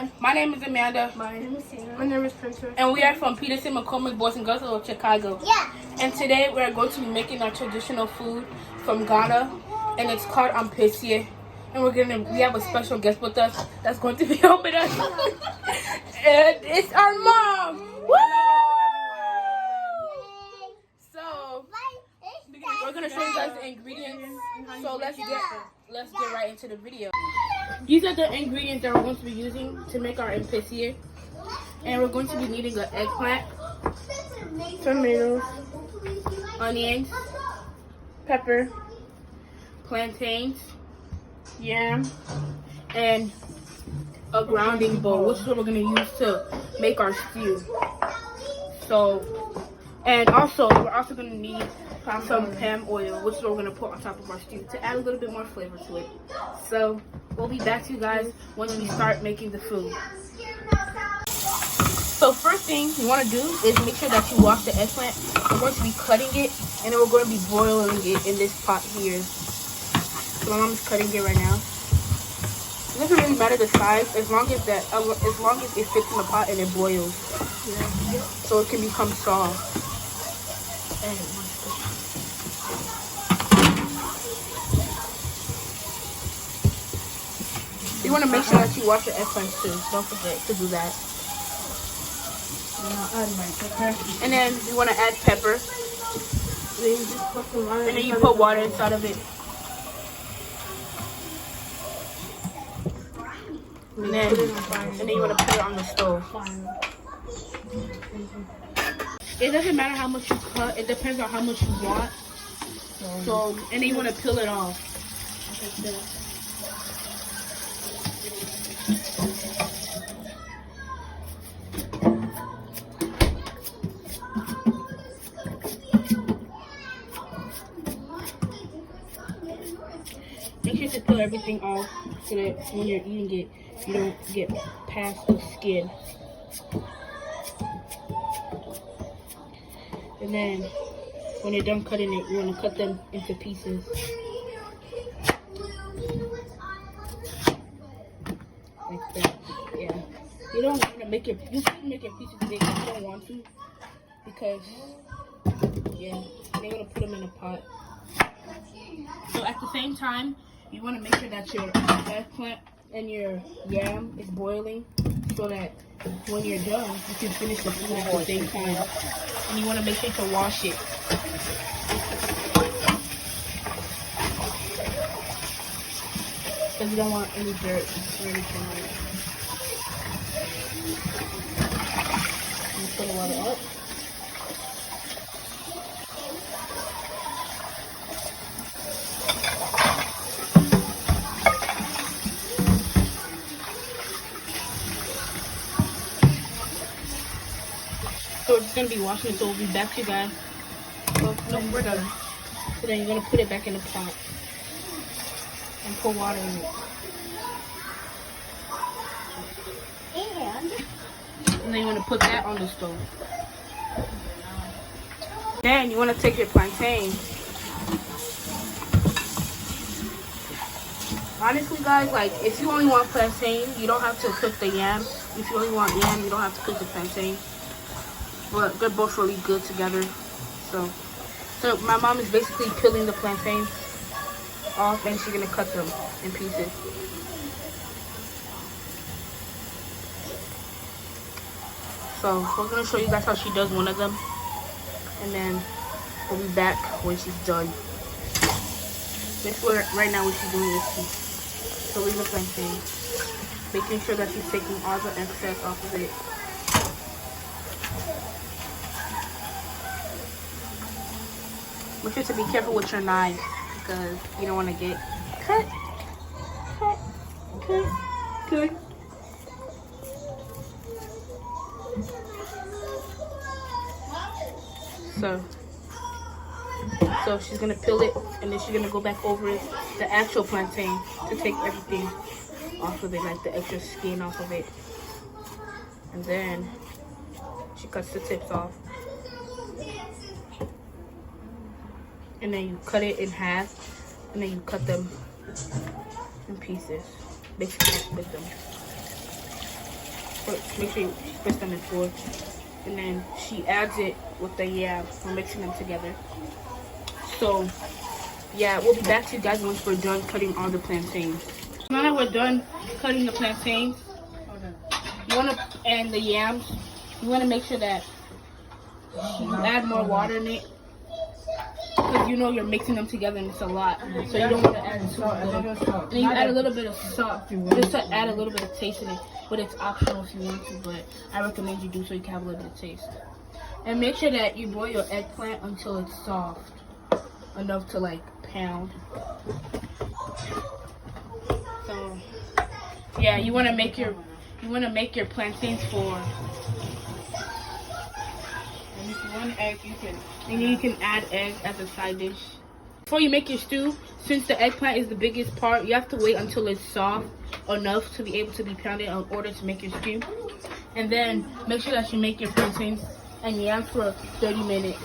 everyone. My name is Amanda. My name is Tina. My name is Princess. And we are from Pedersen-McCormick Boys and Girls of Chicago. Yeah. And today we are going to be making our traditional food from Ghana. And it's called Ampesi. And we have a special guest with us that's going to be helping us. And it's our mom. Woo! So we're gonna show you guys the ingredients. So let's get right into the video. These are the ingredients that we're going to be using to make our Ampesi. And we're going to be needing an eggplant, tomatoes, onions, pepper, plantains, yam, and a grounding bowl, which is what we're going to use to make our stew. And also we're also going to need some palm oil, which is what we're going to put on top of our stew to add a little bit more flavor to it. So we'll be back to you guys once we start making the food. So first thing you want to do is make sure that you wash the eggplant. We're going to be cutting it, and then we're going to be boiling it in this pot here. So my mom is cutting it right now. It doesn't really matter the size as long as it fits in the pot and it boils. Yeah. So it can become soft. You want to make sure that you wash your eggplants too. Don't forget to do that. And then you want to add pepper. And then you put water inside of it. And then you want to put it on the stove. It doesn't matter how much you cut. It depends on how much you want. So, and then you want to peel it off. Make sure to peel everything off so that when you're eating it, you don't get past the skin. And then when you're done cutting it, you want to cut them into pieces. Like that. Yeah. You don't want to make it, you can make it pieces big if you don't want to. Because, yeah, you're going to put them in a pot. So at the same time, you want to make sure that your eggplant and your yam is boiling so that when you're done, you can finish the food at the same time. And you want to make sure to wash it. Because you don't want any dirt or anything on it. You put the water up. So we're just going to be washing it, so we'll be back to you guys. Well, no, we're done. So then you're going to put it back in the pot and pour water in it. And then you want to put that on the stove. Then you want to take your plantain. Honestly, guys, like if you only want plantain, you don't have to cook the yam. If you only want yam, you don't have to cook the plantain. But they're both really good together. So my mom is basically peeling the plantains off, and she's gonna cut them in pieces. So we're gonna show you guys how she does one of them, and then we'll be back when she's done. Basically, right now what she's doing is she's peeling the plantain, making sure that she's taking all the excess off of it. Make sure to be careful with your knife because you don't want to get cut. So she's gonna peel it, and then she's gonna go back over it, the actual plantain, to take everything off of it, like the extra skin off of it. And then she cuts the tips off. And then you cut it in half, and then you cut them in pieces, basically split them. make sure you press them in 4. And then she adds it with the yam. We're mixing them together. So, yeah, we'll be back to you guys once we're done cutting all the plantains. Now that we're done cutting the plantains, you want to, and the yams, you want to make sure that you add more water in it. Because you know you're mixing them together and it's a lot. So you don't want to add too much. And then you add a little bit of salt just to add a little bit of taste in it. But it's optional if you want to, but I recommend you do so you can have a little bit of taste. And make sure that you boil your eggplant until it's soft enough to like pound. So yeah, you want to make your plantains for. And if you want egg, you can add egg as a side dish. Before you make your stew, since the eggplant is the biggest part, you have to wait until it's soft enough to be able to be pounded in order to make your stew. And then make sure that you make your plantains and yams for 30 minutes.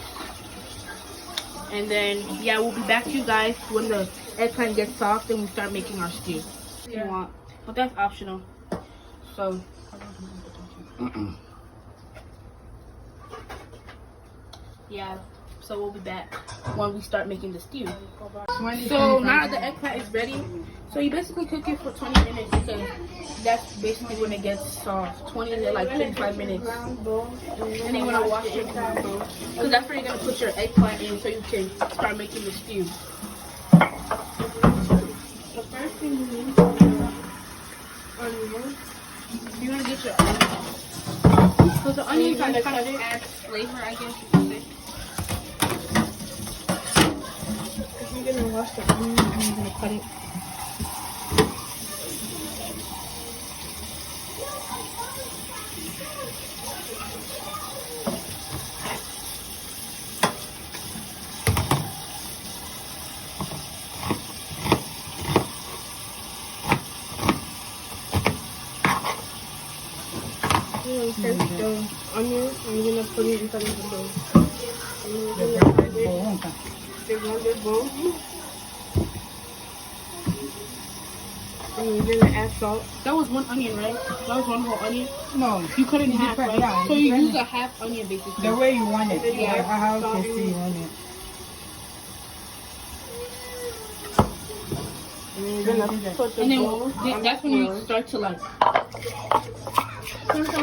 And then yeah, we'll be back to you guys when the eggplant gets soft and we start making our stew. If you want, but that's optional. So yeah, so we'll be back when we start making the stew. So now the eggplant is ready. So you basically cook it for 20 minutes because that's basically when it gets soft. 20 to like 25 minutes. And then you want to wash your bowl because that's where you're going to put your eggplant in so you can start making the stew. The first thing you need onions. You want to get your onions. So the onions kind of adds flavor, I guess you can say. You're gonna wash the onions and you're gonna cut it. You're gonna take the onions and you're gonna put it inside of the bowl. And you're gonna put it in one bowl. And you're gonna add salt. That was one onion, right? That was one whole onion? No. You cut it in half, right? Yeah, so you use a half onion basically. The way you want it. Yeah. How tasty you want it. And then that's when you start to like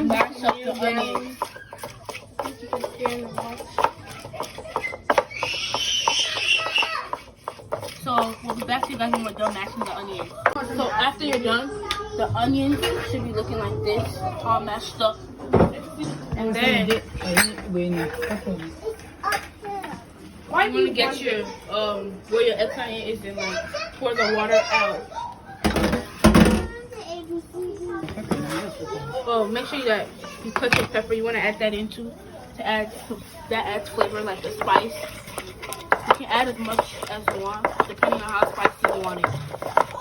mash up the onion. So we'll be back to you guys when we're done mashing the onion. So after you're done, the onions should be looking like this, all mashed up. And then you want to get your where your eggplant is and like pour the water out. Oh, make sure that you cut your pepper. You want to add that into that adds flavor like the spice. You can add as much as you want, depending on how spicy you want it.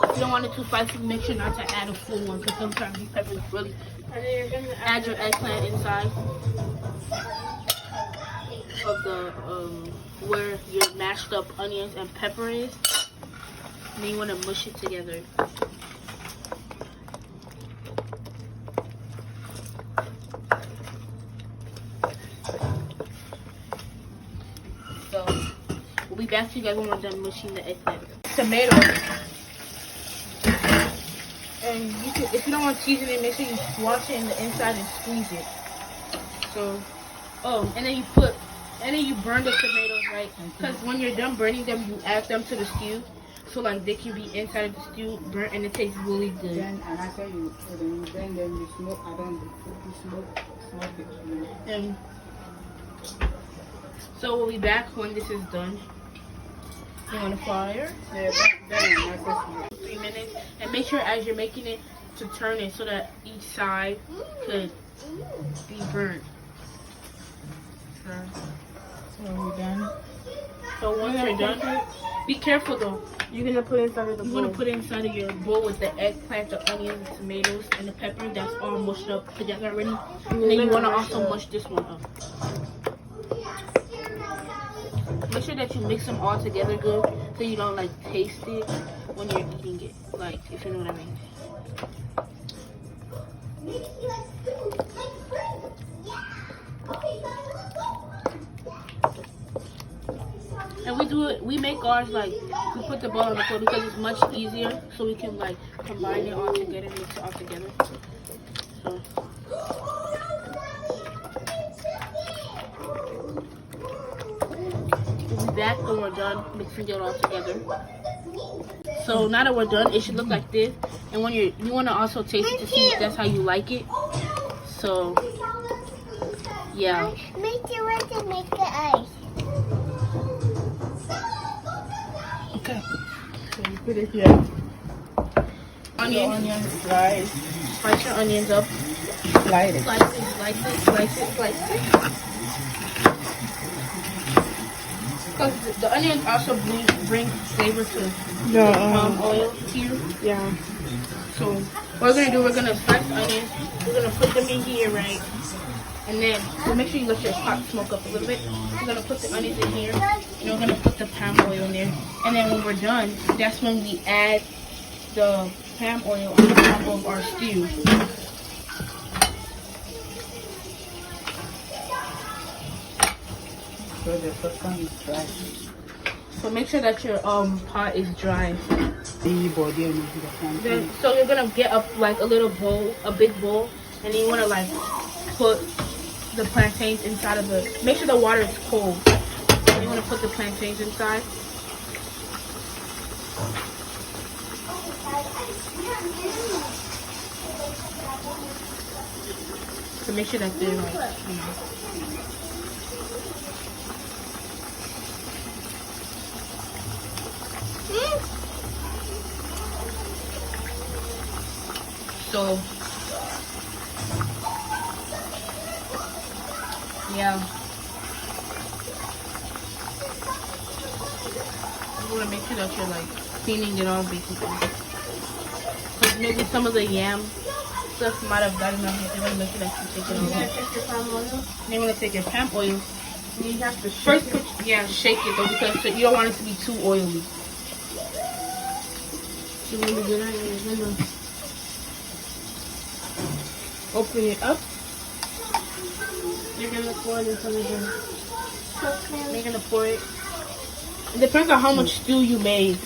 If you don't want it too spicy, make sure not to add a full one, because sometimes these peppers really. And then you're gonna add your eggplant inside of the where your mashed up onions and pepper is. And then you want to mush it together. So we'll be back to you guys when we're done mushing the eggplant. Tomato. And you can, if you don't want cheese in it, make sure you wash it in the inside and squeeze it. So, and then you burn the tomatoes, right? Because when you're done burning them, you add them to the stew. So like they can be inside of the stew, burnt, and it tastes really good. Then, and after you burn them, you smoke. I don't smoke it. And so we'll be back when this is done. You want to fire? Yeah, then 3 minutes, and make sure as you're making it to turn it so that each side could be burnt. So we're done. So once you're done, be careful though. You're gonna put it inside of the bowl. You want to put it inside of your bowl with the eggplant, the onions, the tomatoes, and the pepper that's all mushed up together already. And then you want to also mush this one up. Make sure that you mix them all together good so you don't like taste it when you're eating it. Like, if you know what I mean. And we make ours like, we put the ball on the floor because it's much easier, so we can like combine it all together, mix it all together. So. We'll be back when we're done mixing it all together. So now that we're done, it should look like this. And when you want to also taste it to see if that's how you like it. So, yeah. Make you want to make the ice. Okay. So you put it here. Onions, slice. Slice your onions up. Slice it. Slice it, slice it, slice it, slice it. Because the onions also bring flavor to the palm oil here. Yeah. So what we're going to do, we're going to slice the onions. We're going to put them in here, right? And then, so make sure you let your pot smoke up a little bit. We're going to put the onions in here. And we're going to put the palm oil in there. And then when we're done, that's when we add the palm oil on top of our stew. So the first one is dry. So make sure that your pot is dry. Then, So you're gonna get up like a little bowl, a big bowl, and then you wanna like put the plantains inside of the. Make sure the water is cold. And you wanna put the plantains inside. So make sure that they're like, you know. So, yeah. You want to make sure that you're like cleaning it all basically. Because maybe some of the yam stuff might have gotten up. You want to make sure that you take it all off. Then you want to take your palm oil. you have to First, shake it though because you don't want it to be too oily. So when you get it, you're gonna open it up. You're gonna pour it into the jar. You're gonna pour it. It depends on how much stew you made.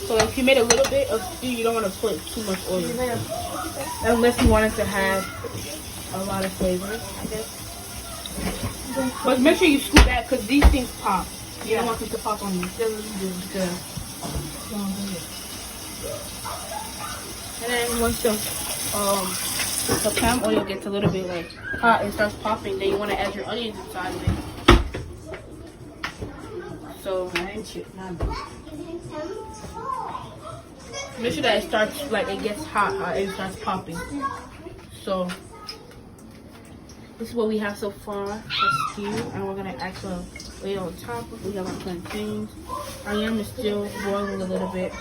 So if you made a little bit of stew, you don't want to put too much oil. Unless you want it to have a lot of flavor, I guess. But make sure you scoop that because these things pop. You don't want them to pop on you. Good. And then once the palm oil gets a little bit like hot and starts popping, then you want to add your onions inside of it. So make sure that it starts like it gets hot and it starts popping. So this is what we have so far for stew, and we're gonna add some oil on top. We have our plantains. Our yam is still boiling a little bit,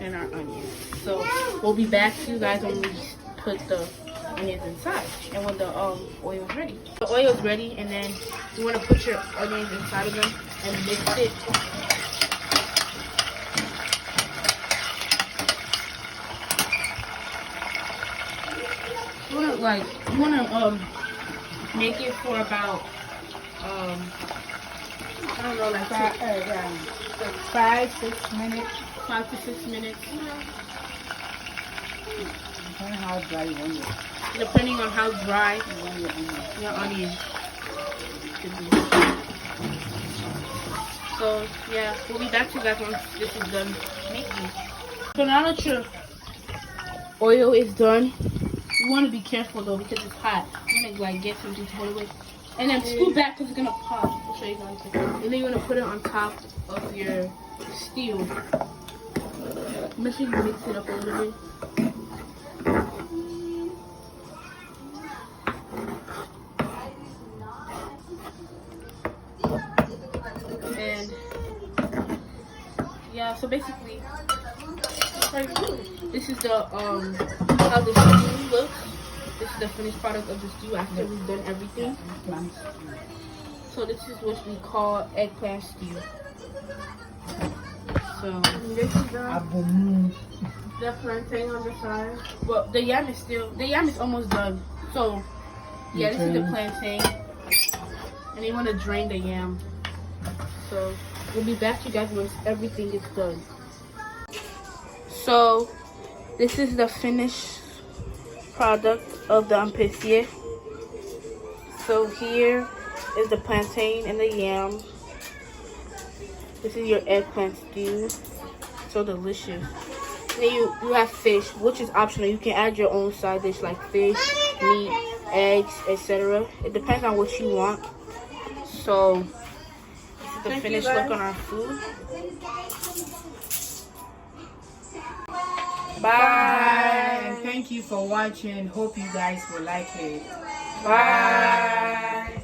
and our onions. So we'll be back to you guys when we put the onions inside and when the oil is ready. The oil is ready, and then you want to put your onions inside of them and mix it. You want to make it for about I don't know, like 5-6 minutes. 5 to 6 minutes. Depending how dry you want it. Depending on how dry You want your onion. your onion should be. So yeah, we'll be back to you guys once this is done making. So now that your oil is done, you want to be careful though because it's hot. You want to like get something to hold it with. And then scoop back because it's gonna pop. I'll show you guys. And then you want to put it on top of your stew. Make sure you mix it up a little bit. And yeah, so basically, this is the how the stew looks. This is the finished product of the stew after we've done everything. So this is what we call eggplant stew. So this is the plantain on the side. Well, the yam is almost done. So yeah, this is the plantain. And you want to drain the yam. So We'll be back to you guys once everything is done. So, this is the finished product of the Ampesi. So here is the plantain and the yam. This is your eggplant stew. So delicious. And then you have fish, which is optional. You can add your own side dish like fish, meat, eggs, etc. It depends on what you want. So this is the finished look on our food. Bye. And thank you for watching. Hope you guys will like it. Bye.